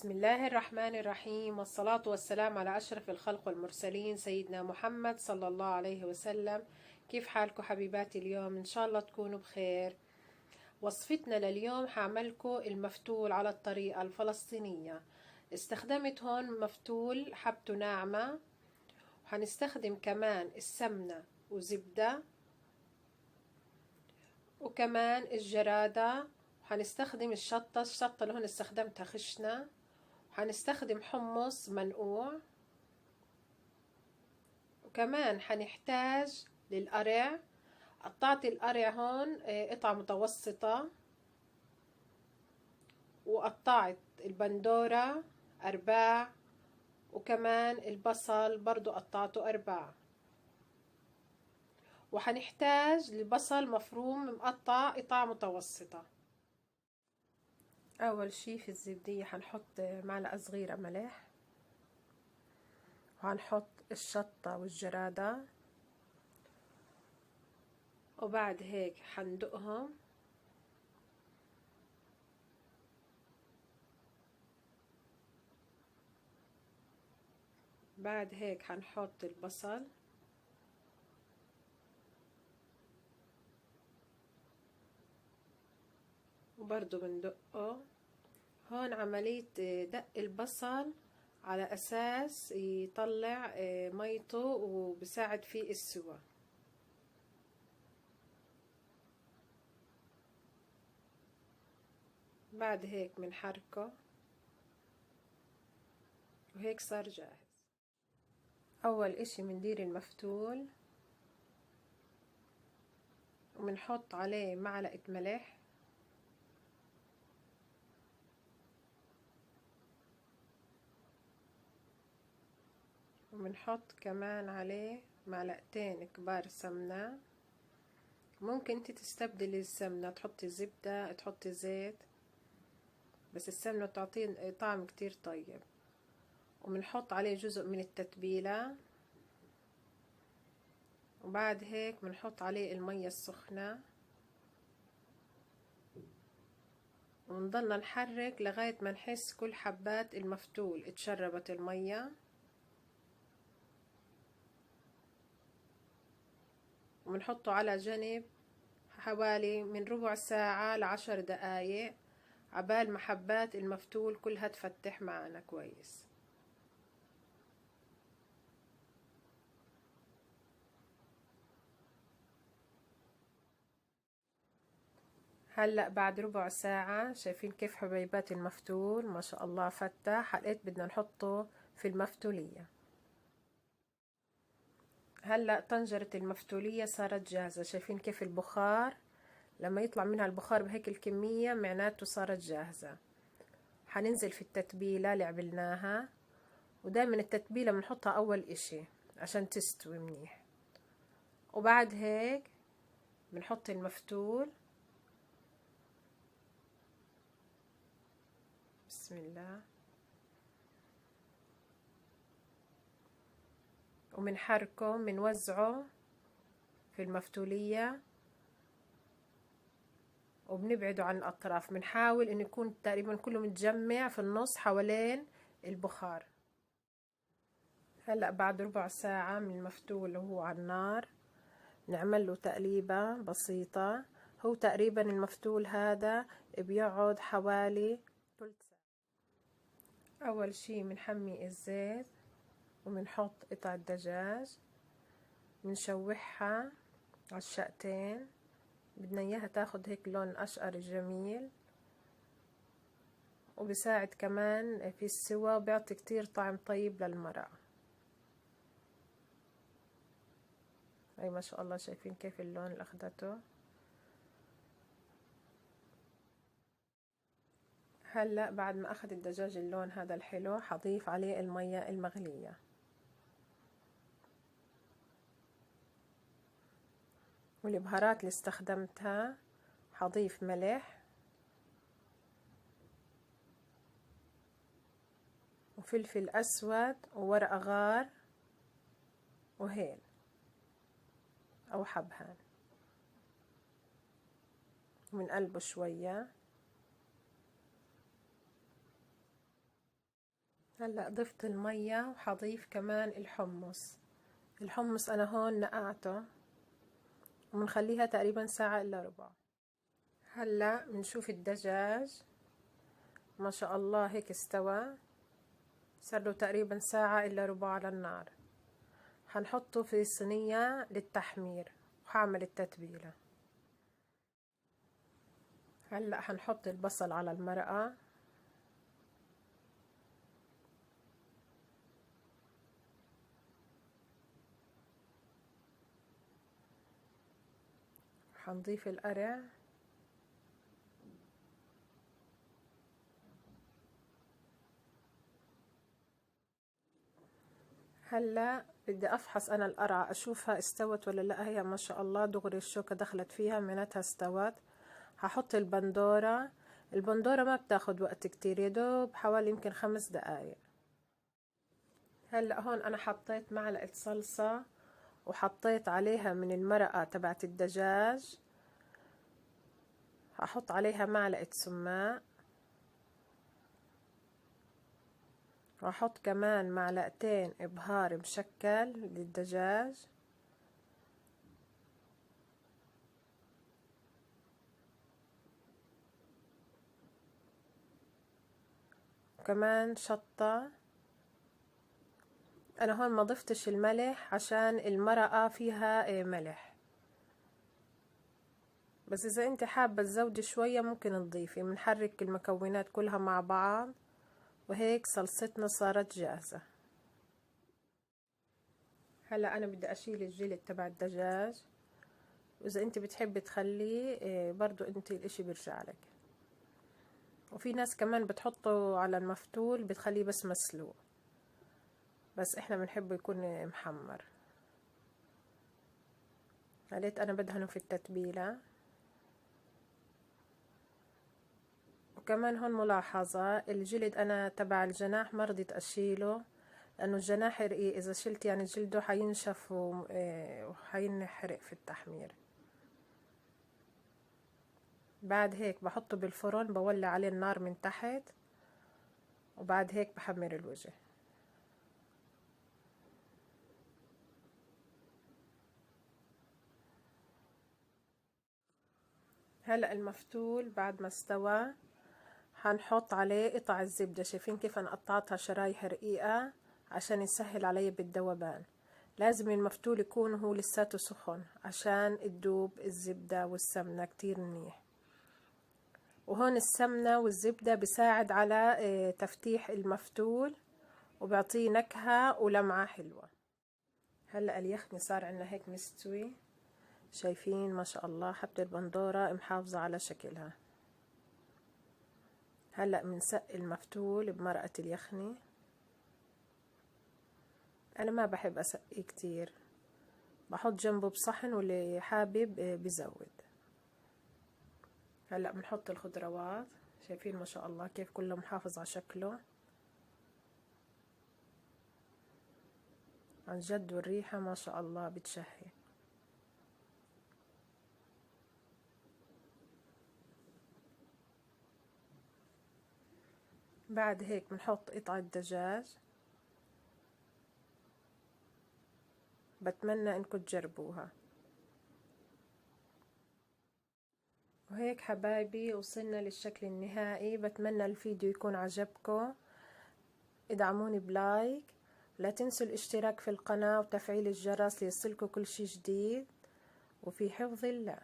بسم الله الرحمن الرحيم، والصلاة والسلام على أشرف الخلق والمرسلين سيدنا محمد صلى الله عليه وسلم. كيف حالكم حبيباتي؟ اليوم إن شاء الله تكونوا بخير. وصفتنا لليوم حعملكم المفتول على الطريقة الفلسطينية. استخدمت هون مفتول حبته ناعمة، وحنستخدم كمان السمنة وزبدة وكمان الجرادة، وحنستخدم الشطة اللي هون استخدمتها خشنة، وحنستخدم حمص منقوع، وكمان حنحتاج للقرع. قطعت القرع هون قطع متوسطة، وقطعت البندورة أرباع، وكمان البصل برضو قطعته أرباع. وحنحتاج لبصل مفروم مقطع قطع متوسطة. أول شي في الزبدية حنحط معلقة صغيرة ملح، وهنحط الشطة والجرادة، وبعد هيك حندقهم، بعد هيك حنحط البصل، وبرضو بندقه. هون عملية دق البصل على أساس يطلع ميته وبساعد في السوى. بعد هيك بنحركه، وهيك صار جاهز. أول إشي بندير المفتول، وبنحط عليه معلقة ملح، وبنحط كمان عليه معلقتين كبار سمنة. ممكن انت تستبدلي السمنة، تحطي زبدة، تحطي زيت، بس السمنة بتعطيه طعم كتير طيب. وبنحط عليه جزء من التتبيلة، وبعد هيك بنحط عليه المية السخنة، ونضلنا نحرك لغاية ما نحس كل حبات المفتول اتشربت المية. وبنحطه على جنب حوالي من ربع ساعة ل10 دقايق، عبال ما حبات المفتول كلها تفتح معنا كويس. هلأ بعد ربع ساعة شايفين كيف حبيبات المفتول ما شاء الله فتح. حلقت بدنا نحطه في المفتولية. هلأ طنجرة المفتولية صارت جاهزة. شايفين كيف البخار لما يطلع منها البخار بهيك الكمية معناته صارت جاهزة. حننزل في التتبيلة اللي عملناها، ودايما التتبيلة بنحطها أول إشي عشان تستوي منيح. وبعد هيك بنحط المفتول، بسم الله، وبنحركه بنوزعه في المفتولية، وبنبعده عن الأطراف. بنحاول إنه يكون تقريبا كله متجمع في النص حوالين البخار. هلأ بعد ربع ساعة من المفتول وهو على النار نعمل له تقليبة بسيطة. هو تقريبا المفتول هذا بيقعد حوالي ثلث ساعة. أول شي بنحمي الزيت، وبنحط قطع الدجاج، بنشوحها على الشقتين. بدنا اياها تاخد هيك لون اشقر جميل، وبساعد كمان في السوا، وبيعطي كتير طعم طيب للمرق. هاي ما شاء الله شايفين كيف اللون اللي اخدته. هلا بعد ما اخذ الدجاج اللون هذا الحلو حضيف عليه المية المغلية، والبهارات اللي استخدمتها حضيف ملح وفلفل اسود وورق غار وهيل او حبهان، ومن قلبه شوية. هلا ضفت المية وحضيف كمان الحمص انا هون نقعته ومنخليها تقريبا ساعة الا ربع. هلا بنشوف الدجاج ما شاء الله هيك استوى، صار له تقريبا ساعة الا ربع على النار. هنحطه في صينية للتحمير وهعمل التتبيلة. هلا هنحط البصل على المرقة، هنضيف القرع، هلا بدي افحص انا القرعة اشوفها استوت ولا لا. هي ما شاء الله دغري الشوكة دخلت فيها معناتها استوت. هحط البندورة ما بتاخد وقت كتير، يدوب حوالي يمكن 5 دقايق. هلا هون انا حطيت معلقة صلصة وحطيت عليها من المرقة تبعت الدجاج، هحط عليها معلقة سماق، وأحط كمان معلقتين إبهار مشكل للدجاج، وكمان شطة. أنا هون ما ضفتش الملح عشان المرقة فيها ملح، بس إذا أنت حابة تزودي شوية ممكن تضيفي. بنحرك المكونات كلها مع بعض وهيك صلصتنا صارت جاهزة. هلا أنا بدي أشيل الجلد تبع الدجاج، وإذا أنت بتحبي تخليه برضو أنت الإشي بيرجع لك. وفي ناس كمان بتحطه على المفتول بتخليه بس مسلوق، بس احنا بنحبه يكون محمر. خليت انا بدهنه في التتبيلة. وكمان هون ملاحظة، الجلد انا تبع الجناح ما رضيت اشيله لانه الجناح رقيق، اذا شلت يعني جلده حينشف وحينحرق في التحمير. بعد هيك بحطه بالفرن، بولع عليه النار من تحت، وبعد هيك بحمر الوجه. هلأ المفتول بعد ما استوى هنحط عليه قطع الزبدة. شايفين كيف انا قطعتها شرايح رقيقة عشان يسهل علي بالذوبان. لازم المفتول يكون هو لساته سخن عشان تدوب الزبدة والسمنة كتير منيح. وهون السمنة والزبدة بيساعد على تفتيح المفتول وبيعطيه نكهة ولمعة حلوة. هلأ اليخني صار عنا هيك مستوي، شايفين ما شاء الله حبة البندورة محافظة على شكلها. هلأ بنسقي المفتول بمرقة اليخني. أنا ما بحب أسقيه كتير، بحط جنبه بصحن واللي حابب بزود. هلأ بنحط الخضروات، شايفين ما شاء الله كيف كله محافظ على شكله عن جد، والريحة ما شاء الله بتشهي. بعد هيك بنحط قطعة دجاج. بتمنى انكم تجربوها. وهيك حبايبي وصلنا للشكل النهائي. بتمنى الفيديو يكون عجبكم، ادعموني بلايك، لا تنسوا الاشتراك في القناة وتفعيل الجرس ليصلكم كل شي جديد، وفي حفظ الله.